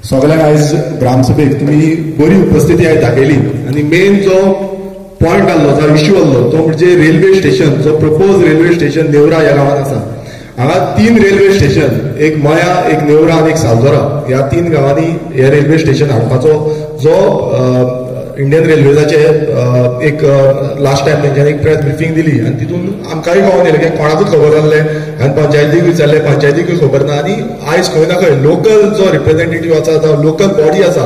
सगळ्यांक आयज ग्रामसभेक तुम्ही बरी उपस्थिती आयज दाखयली आनी मेन जो पॉयंट आहलो जो इश्यू आहलो तो म्हणजे रेल्वे स्टेशन, जो प्रपोज रेल्वे स्टेशन नेवरा ह्या गांवांत आसा. हांगा 3 रेल्वे स्टेशन, एक मया, एक नेवरा आनी एक सावजोरा, ह्या 3 गांवांनी हे रेल्वे स्टेशन हाडपाचो जो इंडियन रेल्वेजाचे एक लास्ट टायम तेंच्यांनी एक प्रेस ब्रिफींग दिली आनी तितून आमकांय कळोन येयलें की कोणाकूच खबर नासलें आनी पंचायतीक विचारलें, पंचायतीकूय खबर ना. आनी आयज खंय ना खंय लोकल जो रिप्रेझेंटेटीव आसा जावं लोकल बॉडी आसा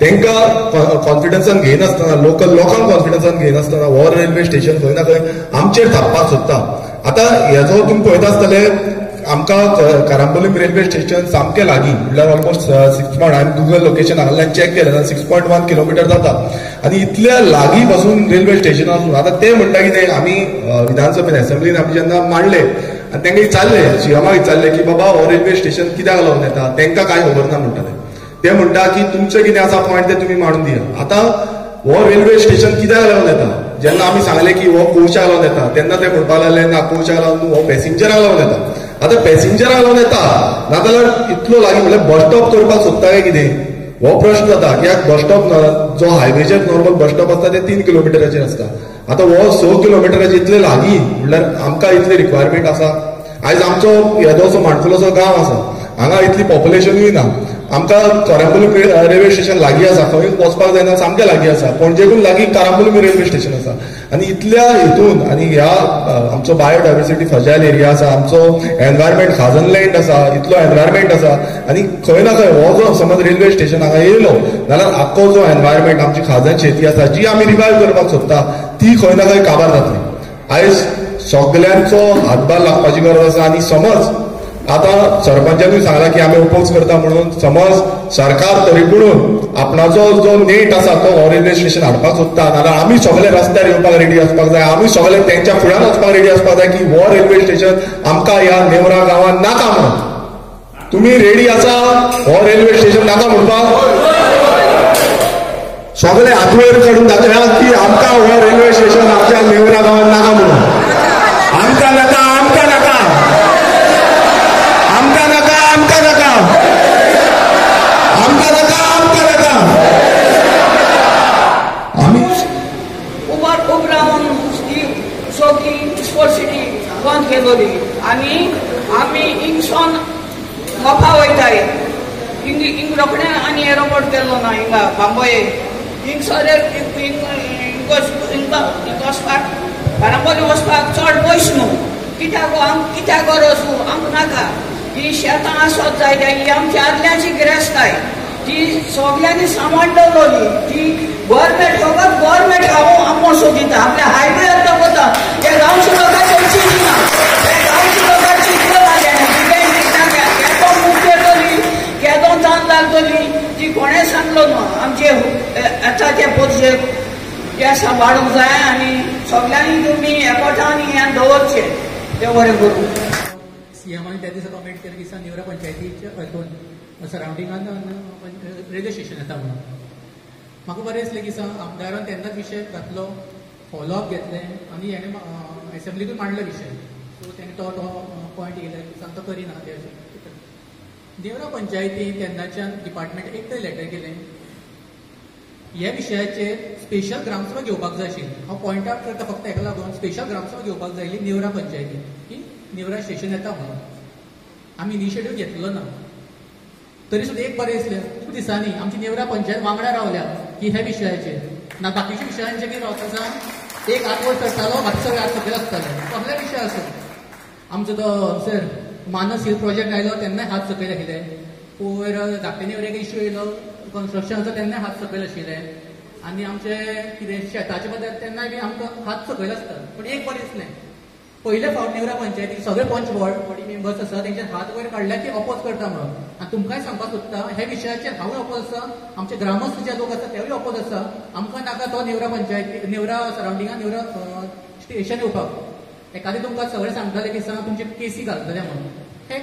तांकां कॉन्फिडन्सान घेयनासतना, लोकल लोकांक कॉन्फिडन्सान घेयनासतना हो रेल्वे स्टेशन खंय ना खंय आमचेर थापपाक सोदता. आतां हेजो तुमी पळयता आसतले आमकां कारांबोलीम रेल्वे स्टेशन सामकें लागीं, म्हटल्यार ऑलमोस्ट 6 हांवें गुगल लोकेशन हांगांतल्यान चॅक केलें 6.1 किलोमिटर जाता आनी इतल्या लागीं पासून रेल्वे स्टेशन आसून आतां ते म्हणटा कितें आमी विधानसभेन असेंब्लीन आमी जेन्ना मांडले आनी तांकां विचारलें, सीएमाक विचारलें की बाबा हो रेल्वे स्टेशन कित्याक लागून येता, तांकां कांय खबर ना म्हणटाले. ते म्हणटा की तुमचें कितें आसा पॉयंट ते तुमी मांडून दिया. आतां हो रेल्वे स्टेशन कित्याक लागून येता, जेन्ना आमी सांगलें की हो कोचाक लागून येता तेन्ना ते म्हणपाक लागले ना कोचाक लागून, हो पॅसेंजराक लागून येता. आतां पॅसेंजराक लागून येता नाजाल्यार इतलो लागीं म्हळ्यार बस स्टॉप करपाक सोदता काय कितें, हो प्रश्न जाता. कित्याक बस स्टॉप जो हायवेचेर नॉर्मल बस स्टॉप आसता ते 3 किलोमिटराचेर आसता. आतां हो 6 किलोमिटराचेर इतले लागीं म्हळ्यार आमकां इतले रिक्वायरमेंट आसा. आयज आमचो येदोसो माणकुलोसो गांव आसा, हांगा इतली पॉप्युलेशनूय ना. आमकां कारांबोलीम रेल्वे स्टेशन लागीं आसा, खंय वचपाक जायना, सामकें लागीं आसा. पणजेकून लागीं कारांबोलीम रेल्वे स्टेशन आसा आनी इतल्या हितून आनी ह्या आमचो बायोडायवर्सिटी फ्रजायल एरिया आसा, आमचो एनवायरमेंट खाजन लँड आसा, इतलो एनवायरमेंट आसा आनी खंय ना खंय हो जो समज रेल्वे स्टेशन हांगा येयलो जाल्यार आख्खो जो एनवायरमेंट आमची खाजन शेती आसा जी आमी रिवायव करपाक सोदता ती खंय ना खंय काबार जातली. आयज सगल्यांचो हातभार लागपाची गरज आसा. आनी समज आतां सरपंचानूय सांगला की आमी ओपोज करता म्हणून, समज सरकार तरी करून आपणाचो जो नेट आसा तो हो रेल्वे स्टेशन हाडपाक सोदता नाल्यार आमी सगळे रस्त्यार येवपाक रेडी आसपाक जाय, आमी सगळे तेंच्या फुड्यान वचपाक रेडी आसपाक जाय की हो रेल्वे स्टेशन आमकां ह्या नेवरा गांवांत नाका म्हणून. तुमी रेडी आसा हो रेल्वे स्टेशन नाका म्हणपाक? सगळे हातवयर काडून दाखया की आमकां हो रेल्वे स्टेशन आमच्या नेवरा गांवांत नाका म्हणून. आमकां नाका, आमकां नाका, आमकां नाका, आमकां नाका, आमकां नाका, आमकां नाका. आमी खूब रावन ही सगळी स्पोर्ट्सिटी बंद केलोली आनी आमी हिंगसून मोपा वयताय. हिंग रोखडें आनी एरोपोर्ट केल्लो ना हिंगा बांबोये. हिंगसर वचपाक कारांबोली वचपाक चड पयस न्हू. कित्याक गरज न्हू आमकां नाका. ही शेतां आसत जाय ही आमची आदल्याची गिरेस्ताय, ती सगळ्यांनी सांबाळ दवरली. ती गव्हर्मेंट फकत गव्हर्मेंट आमकां सोदिता. आपल्या हायवे येता वता त्या गांवच्या लोकांची चिंता ना, त्या गांवच्या लोकांची चिंता केदो मुख्य येतली, केदो जाण लागतली ती कोणें सांगलो न्हू. आमचे येता ते पोरचेर ते सांबाळूंक जाय आनी सगळ्यांनी तुमी एकवटान हें दवरचें. तें बरें करूं. सीएमान त्या दिसा कमेंट केलें की नेवरा पंचायतीच्या हितून सरावंडिंगान रेल्वे स्टेशन येता म्हणून. म्हाका बरें दिसलें की आमदारान तेन्नाच विशय घातलो, फॉलोअप घेतलें आनी हेणें असेंब्लीकूय मांडलो विशय. सो तेणें तो पॉयंट येयलो की तो करिना. नेवरा पंचायतीन तेन्नाच्यान डिपार्टमेंट एकटय लेटर केलें ह्या विशयाचेर स्पेशल ग्रामसभा घेवपाक जाय आशिल्ली. हांव पॉयंट आउट करता फक्त हेका लागून स्पेशल ग्रामसभा घेवपाक जाय आशिल्ली नेवरा पंचायतीन की नेवरा स्टेशन येता म्हणून. आमी इनिशिएटीव घेतलो ना. तरी सुद्दां एक बरें दिसलें खूब दिसांनी आमची नेवरा पंचायत वांगडा रावल्या की ह्या विशयाचेर ना बाकीच्या विशयांचेर कितें रावता सांग. एक हात वयर करतालो बाकी सगळे हात सकयल आसताले. कसले विशय आसूं. आमचो तो सर मानस हिल प्रोजेक्ट आयलो तेन्नाय हात सकयल आशिल्ले. वयर धाकटे नेवरेक इश्यू येयलो कन्स्ट्रक्शनाचो तेन्नाय हात सकयल आशिल्ले. आनी आमचे कितें शेताचे बद्दल तेन्नाय बी आमकां हात सकयल आसता. पूण एक बरें दिसलें पयले फावट नेवरा पंचायतीक सगळे पंच बॉडी मेंबर्स आसा तेंचे हात वयर काडल्या की अपोज करता म्हणून. आनी तुमकांय सांगपाक सोदता ह्या विशयाचेर हांवूय अपोज आसा, आमचे ग्रामस्थ जे लोक आसा तेवूय अपोज आसा. आमकां नाका तो नेवरा पंचायती नेवरा सरावंडिंगान नेवरा स्टेशन येवपाक. एखादें तुमकां सगळें सांगताले की तुमचे केसी घालतले म्हणून. हे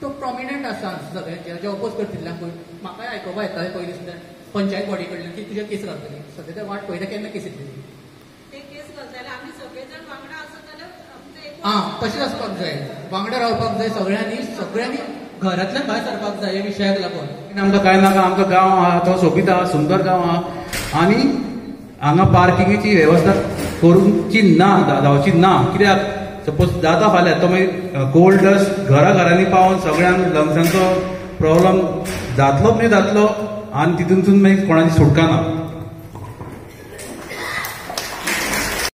तो प्रॉमिनंट आसा सगळे जे अपोज करतिल्ल्यांकूय. म्हाकाय आयकोपा येतालें पयलीं सुद्दां पंचायत बॉडी कडल्यान की तुजे केस घालतली. सद्या ते वाट पळयता केन्ना केस येतली ते केस घालतले. आमी सगळे जण वांगडा आसत जाल्यार तशेंच आसपाक जाय. वांगडा रावपाक जाय सगळ्यांनी घरांतल्यान भायर सरपाक जाय ह्या विशयाक लागून. आमकां कांय नाका, आमकां गांव आहा तो सोबीत आहा, सुंदर गांव आहा आनी हांगा पार्किंगेची वेवस्था करूंची ना, जावची ना. कित्याक सपोज जाता फाल्यां तो मागीर गोल्ड डस्ट घरांनी पावन सगळ्यांक लंग्सांचो प्रॉब्लम जातलो म्हणजे जातलो आनी तितूनसून मागीर कोणाची सुटका ना.